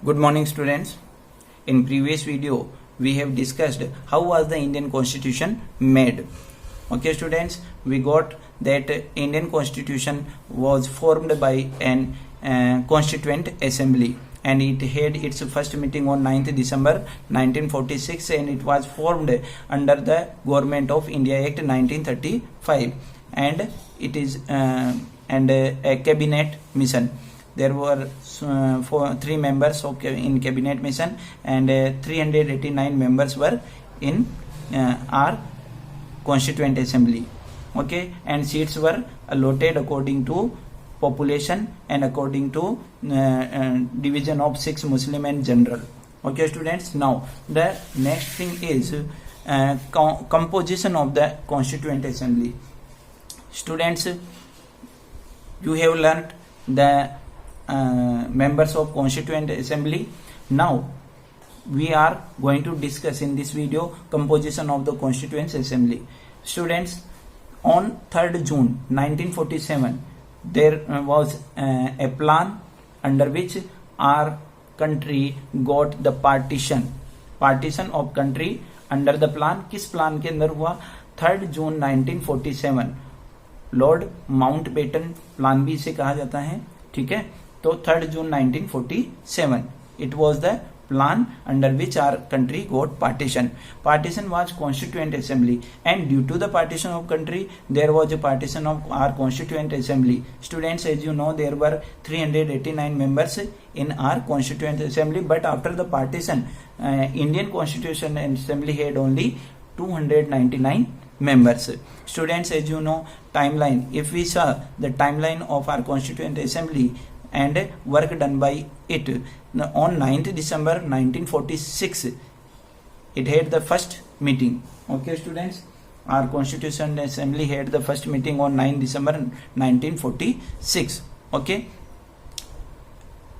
Good morning, students. In previous video, we have discussed how was the Indian Constitution made. Okay, students, we got that Indian Constitution was formed by an Constituent Assembly, and it had its first meeting on 9th December 1946, and it was formed under the Government of India Act 1935, and it is a cabinet mission. There were three members in cabinet mission, and 389 members were in our Constituent Assembly. Okay, and seats were allotted according to population and according to division of 6 Muslim and general. Okay, students, now the next thing is composition of the Constituent Assembly. Students, you have learnt the members of Constituent Assembly. Now we are going to discuss in this video composition of the Constituent Assembly. Students, on 3rd June 1947 there was a plan under which our country got the partition of country under the plan. किस plan के अंदर हुआ? 3rd June 1947 Lord Mountbatten plan भी इसे कहा जाता है. ठीक है, तो 3rd June 1947 it was the plan under which our country got partition. Partition was Constituent Assembly, and due to the partition of country there was a partition of our Constituent Assembly. Students, as you know, there were 389 members in our Constituent Assembly, but after the partition Indian Constitution Assembly had only 299 members. Students, as you know, timeline, if we saw the timeline of our Constituent Assembly and work done by it, on 9th December 1946 it had the first meeting. Okay, students, our Constitution Assembly had the first meeting on 9th December 1946. Okay,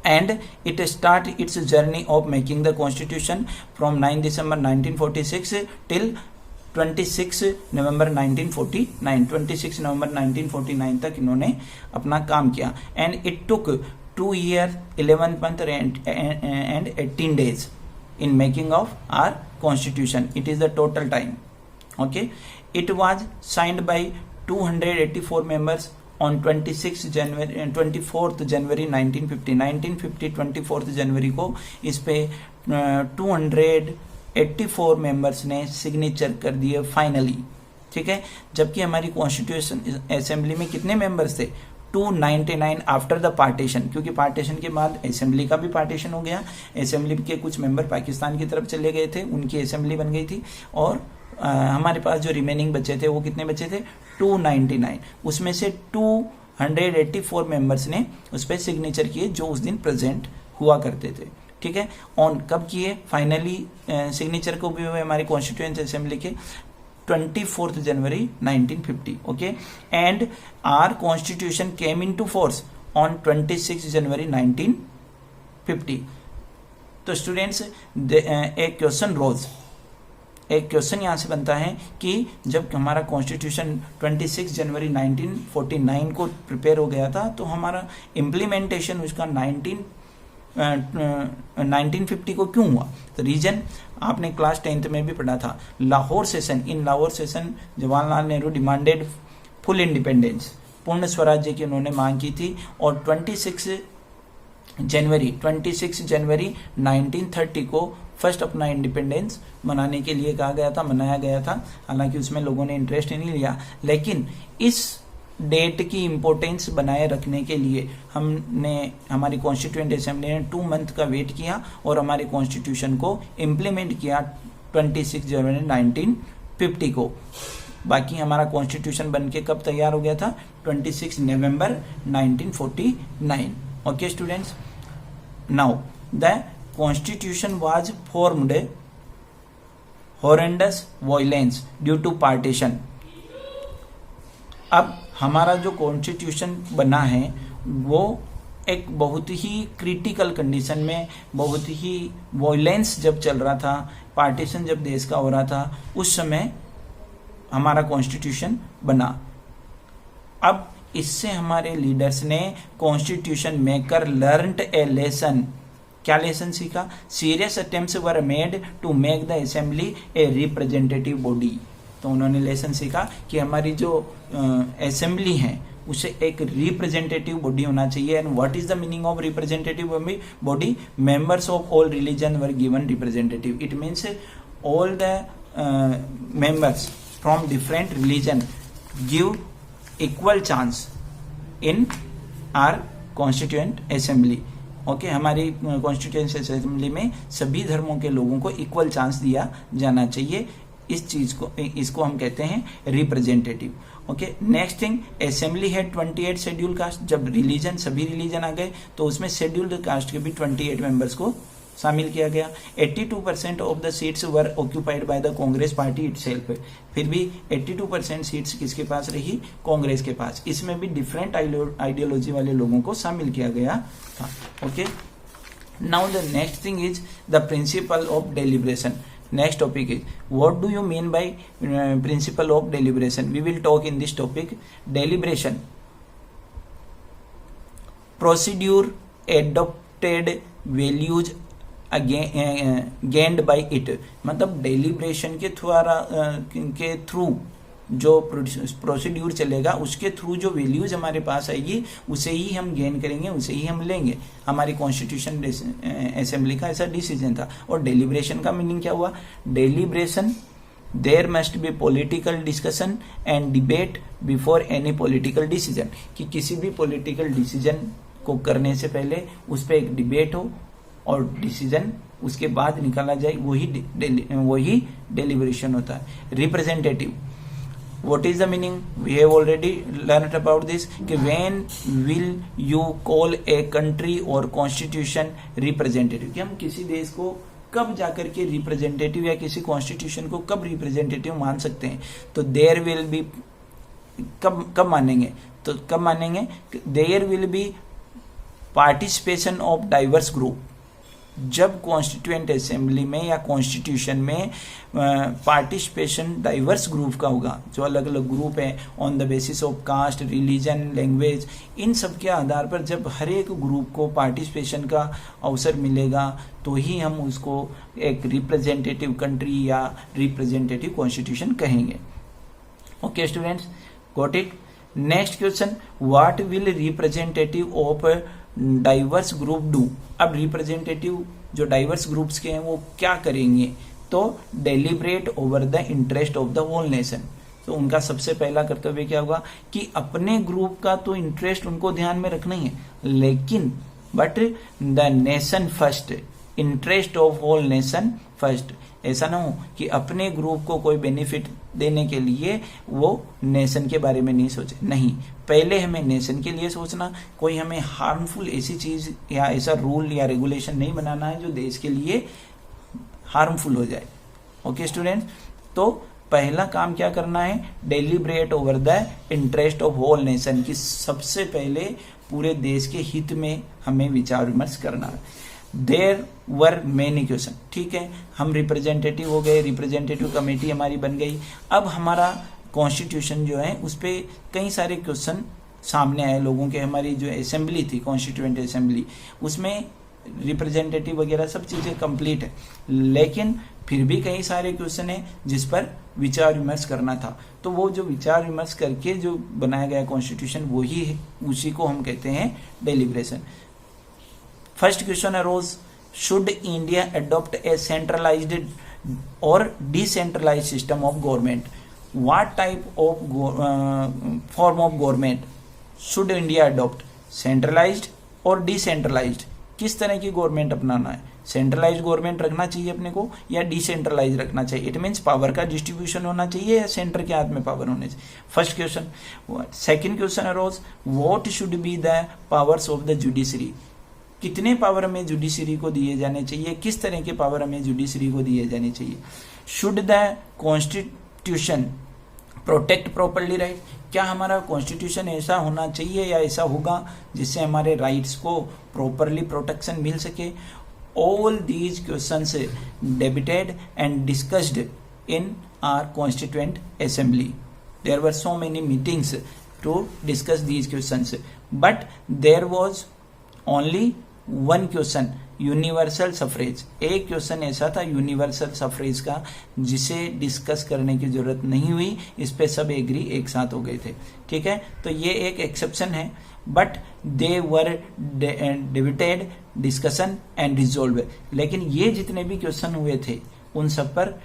and it start its journey of making the Constitution from 9th December 1946 till 26 नवंबर 1949. 26 नवंबर 1949 तक इन्होंने अपना काम किया, and it took 2 years 11 months and 18 days in making of our constitution. It is the total time. Okay, it was signed by 284 members on 24th January 1950. 24th जनवरी को इस पे 284 मेंबर्स ने सिग्नेचर कर दिए फाइनली. ठीक है, जबकि हमारी कॉन्स्टिट्यूशन असेंबली में कितने मेंबर्स थे? 299 आफ्टर द पार्टीशन, क्योंकि पार्टीशन के बाद असेंबली का भी पार्टीशन हो गया. असेंबली के कुछ मेंबर पाकिस्तान की तरफ चले गए थे, उनकी असेंबली बन गई थी, और हमारे पास जो रिमेनिंग बचे थे वो कितने बचे थे? 299. उसमें से 284 मेंबर्स ने उस पर सिग्नेचर किए जो उस दिन प्रेजेंट हुआ करते थे. ठीक है, ऑन कब किए फाइनली सिग्नेचर को भी हुए हमारी कॉन्स्टिट्यूएंट असेंबली के? 24th January 1950. Okay, and our constitution came into force on 26 January 1950. तो स्टूडेंट्स, एक क्वेश्चन यहां से बनता है कि जब हमारा कॉन्स्टिट्यूशन 26 जनवरी 1949 को प्रिपेयर हो गया था, तो हमारा इम्प्लीमेंटेशन उसका 1950 को क्यों हुआ? तो रीजन आपने क्लास 10th में भी पढ़ा था. Lahore session Jawaharlal Nehru demanded full independence, पूर्ण स्वराज्य की उन्होंने मांग की थी, और 26 जनवरी 1930 को फर्स्ट अपना इंडिपेंडेंस मनाने के लिए मनाया गया था. हालांकि उसमें लोगों ने इंटरेस्ट नहीं लिया, लेकिन इस डेट की इंपॉर्टेंस बनाए रखने के लिए हमने हमारी कॉन्स्टिट्यूएंट असेंबली ने 2 month का वेट किया और हमारे कॉन्स्टिट्यूशन को इम्प्लीमेंट किया 26 जनवरी 1950 को. बाकी हमारा कॉन्स्टिट्यूशन बनके कब तैयार हो गया था? 26 नवंबर 1949. Okay students, now the constitution was formed horrendous violence due to partition. अब हमारा जो कॉन्स्टिट्यूशन बना है वो एक बहुत ही क्रिटिकल कंडीशन में, बहुत ही वायलेंस जब चल रहा था, पार्टीशन जब देश का हो रहा था, उस समय हमारा कॉन्स्टिट्यूशन बना. अब इससे हमारे लीडर्स ने constitution maker learned a lesson क्या लेसन सीखा? Serious attempts were made to make the assembly a representative body. तो उन्होंने लेसन सीखा कि हमारी जो असेंबली है उसे एक रिप्रेजेंटेटिव बॉडी होना चाहिए। And what is the meaning of representative body? Members of all religion were given representative. It means all the members from different religion give equal chance in our constituent assembly। Okay, हमारी constituent assembly में सभी धर्मों के लोगों को equal chance दिया जाना चाहिए। इस चीज को, इसको हम कहते हैं representative. Okay, next thing, assembly है 28 शेड्यूल कास्ट। जब रिलीजन, सभी रिलीजन आ गए तो उसमें शेड्यूल्ड कास्ट के भी 28 मेंबर्स को शामिल किया गया। 82% of the seats were occupied by the Congress party itself. फिर भी 82% सीट्स किसके पास रही? कांग्रेस के पास। इसमें भी डिफरेंट आइडियोलॉजी वाले लोगों को शामिल किया गया था। Okay, now the next thing is the principle of deliberation. Next topic is what do you mean by principle of deliberation. We will talk in this topic. Deliberation, procedure adopted values gained by it. मतलब deliberation के through जो procedure चलेगा उसके through जो values हमारे पास आएगी उसे ही हम गेन करेंगे, उसे ही हम लेंगे। हमारी कॉन्स्टिट्यूशन असेंबली का ऐसा डिसीजन था। और डेलिब्रेशन का मीनिंग क्या हुआ? Deliberation, there must be political discussion and debate before any political decision. कि किसी भी पॉलिटिकल डिसीजन को करने से पहले उस पर एक डिबेट हो और डिसीजन उसके बाद निकाला जाए, वही डेलिब्रेशन होता है। Representative, what is the meaning? We have already learned about this कि when will you call a country और कॉन्स्टिट्यूशन रिप्रेजेंटेटिव। कि हम किसी देश को कब जाकर के रिप्रेजेंटेटिव या किसी कॉन्स्टिट्यूशन को कब रिप्रेजेंटेटिव मान सकते हैं? तो देयर विल बी, कब मानेंगे? तो कब मानेंगे? There will be participation of diverse group. जब कॉन्स्टिट्यूएंट असेंबली में या कॉन्स्टिट्यूशन में पार्टिसिपेशन डाइवर्स ग्रुप का होगा, जो अलग अलग ग्रुप है on the basis of caste, religion, language, इन सब के आधार पर जब हर एक ग्रुप को पार्टिसिपेशन का अवसर मिलेगा तो ही हम उसको एक रिप्रेजेंटेटिव कंट्री या रिप्रेजेंटेटिव कॉन्स्टिट्यूशन कहेंगे। Okay students, got it? Next question, what will representative of diverse group do. अब रिप्रेजेंटेटिव जो डाइवर्स ग्रुप्स के हैं वो क्या करेंगे? तो deliberate over the interest of the whole nation. तो उनका सबसे पहला कर्तव्य क्या होगा कि अपने ग्रुप का तो इंटरेस्ट उनको ध्यान में रखना ही है, लेकिन but the nation first, interest of whole nation first. ऐसा ना हो कि अपने ग्रुप को कोई बेनिफिट देने के लिए वो नेशन के बारे में नहीं सोचे। नहीं, पहले हमें नेशन के लिए सोचना। कोई हमें हार्मफुल ऐसी चीज या ऐसा रूल या रेगुलेशन नहीं बनाना है जो देश के लिए हार्मफुल हो जाए। ओके स्टूडेंट्स, तो पहला काम क्या करना है? Deliberate over the interest of whole nation. की सबसे पहले पूरे देश के हित में हमें विचार विमर्श करना है। There were many question. ठीक है, हम रिप्रेजेंटेटिव हो गए, रिप्रेजेंटेटिव कमेटी हमारी बन गई। अब हमारा कॉन्स्टिट्यूशन जो है उस पर कई सारे क्वेश्चन सामने आए लोगों के। हमारी जो असेंबली थी, कॉन्स्टिट्यूएंट असेंबली, उसमें रिप्रेजेंटेटिव वगैरह सब चीजें कंप्लीट है, लेकिन फिर भी कई सारे क्वेश्चन है जिस पर विचार विमर्श करना था। तो वो जो विचार विमर्श करके जो बनाया गया कॉन्स्टिट्यूशन वही है, उसी को हम कहते हैं deliberation. First question arose, should India adopt a centralised और decentralised system of government? What type of form of government should India adopt? Centralised और डिसेंट्रलाइज्ड? किस तरह की गवर्नमेंट अपनाना है? सेंट्रलाइज्ड गवर्नमेंट रखना चाहिए अपने को या डिसेंट्रलाइज रखना चाहिए? इट मीन्स पावर का डिस्ट्रीब्यूशन होना चाहिए या सेंटर के हाथ में पावर होने चाहिए? First question. Second question arose, what should be the powers of the judiciary? कितने पावर हमें जुडिशरी को दिए जाने चाहिए? किस तरह के पावर हमें जुडिशरी को दिए जाने चाहिए? Should the constitution protect properly right? क्या हमारा कॉन्स्टिट्यूशन ऐसा होना चाहिए या ऐसा होगा जिससे हमारे राइट्स को प्रॉपरली प्रोटेक्शन मिल सके? All these questions debated and discussed in our constituent assembly. There were so many meetings to discuss these questions, but there was only one question universal suffrage, एक क्वेश्चन ऐसा था universal suffrage का जिसे discuss करने की जरूरत नहीं हुई, इस पे सब एग्री एक साथ हो गए थे। ठीक है, तो ये एक एक्सेप्शन है, but they were debated, discussion and resolve. लेकिन ये जितने भी क्वेश्चन हुए थे उन सब पर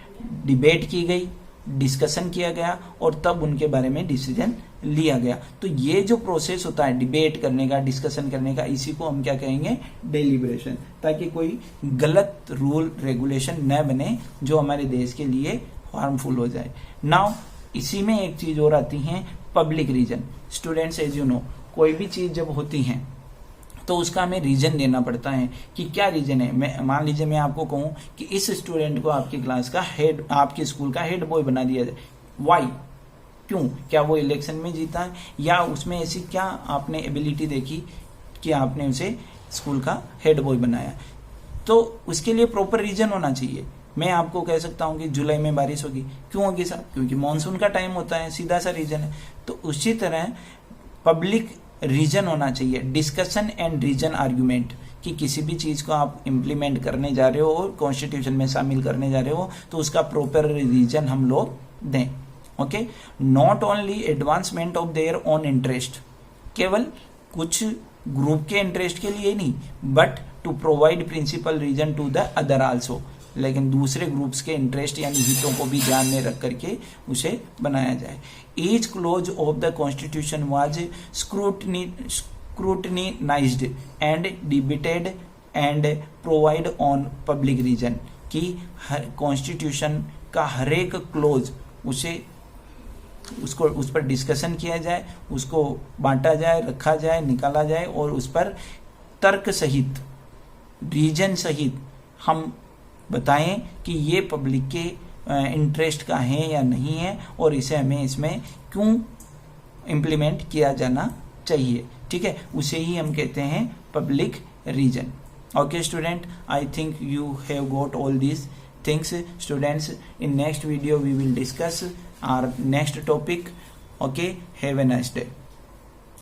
डिबेट की गई, डिस्कशन किया गया और तब उनके बारे में डिसीजन लिया गया। तो ये जो प्रोसेस होता है डिबेट करने का, डिस्कशन करने का, इसी को हम क्या कहेंगे, डेलिब्रेशन, ताकि कोई गलत रूल रेगुलेशन न बने जो हमारे देश के लिए हार्मफुल हो जाए। नाउ इसी में एक चीज और आती है, public reason. Students, as you know, कोई भी चीज जब होती है तो उसका हमें रीजन देना पड़ता है कि क्या रीजन है। मैं मान लीजिए मैं आपको कहूं कि इस स्टूडेंट को आपकी क्लास का हेड, आपके स्कूल का हेड बॉय बना दिया जाए, वाई, क्यों, क्या वो इलेक्शन में जीता है या उसमें ऐसी क्या आपने एबिलिटी देखी कि आपने उसे स्कूल का हेड बॉय बनाया। तो उसके लिए प्रॉपर रीजन होना चाहिए। मैं आपको कह सकता हूं कि जुलाई में बारिश होगी, क्यों होगी साहब, क्योंकि मानसून का टाइम होता है, सीधा सा रीजन है। तो उसी तरह पब्लिक रीजन होना चाहिए, डिस्कशन एंड रीजन आर्ग्यूमेंट, कि किसी भी चीज को आप इंप्लीमेंट करने जा रहे हो और कॉन्स्टिट्यूशन में शामिल करने जा रहे हो तो उसका प्रॉपर रीजन हम लोग दें। Okay, not only advancement of their own interest, केवल कुछ ग्रुप के इंटरेस्ट के लिए नहीं, but to provide principle reason to the other also, लेकिन दूसरे ग्रुप्स के इंटरेस्ट यानी हितों को भी ध्यान में रख करके उसे बनाया जाए। Each clause of the constitution was scrutinised and debated and provide on public reason, कि कॉन्स्टिट्यूशन का हर एक क्लोज उसको उस पर डिस्कशन किया जाए, उसको बांटा जाए, रखा जाए, निकाला जाए और उस पर तर्क सहित, रीजन सहित हम बताएं कि ये पब्लिक के इंटरेस्ट का है या नहीं है और इसे हमें इसमें क्यों इम्प्लीमेंट किया जाना चाहिए। ठीक है, उसे ही हम कहते हैं public reason. Okay student, I think you have got all this things. Students, in next video we will discuss our next topic. Okay, have a nice day.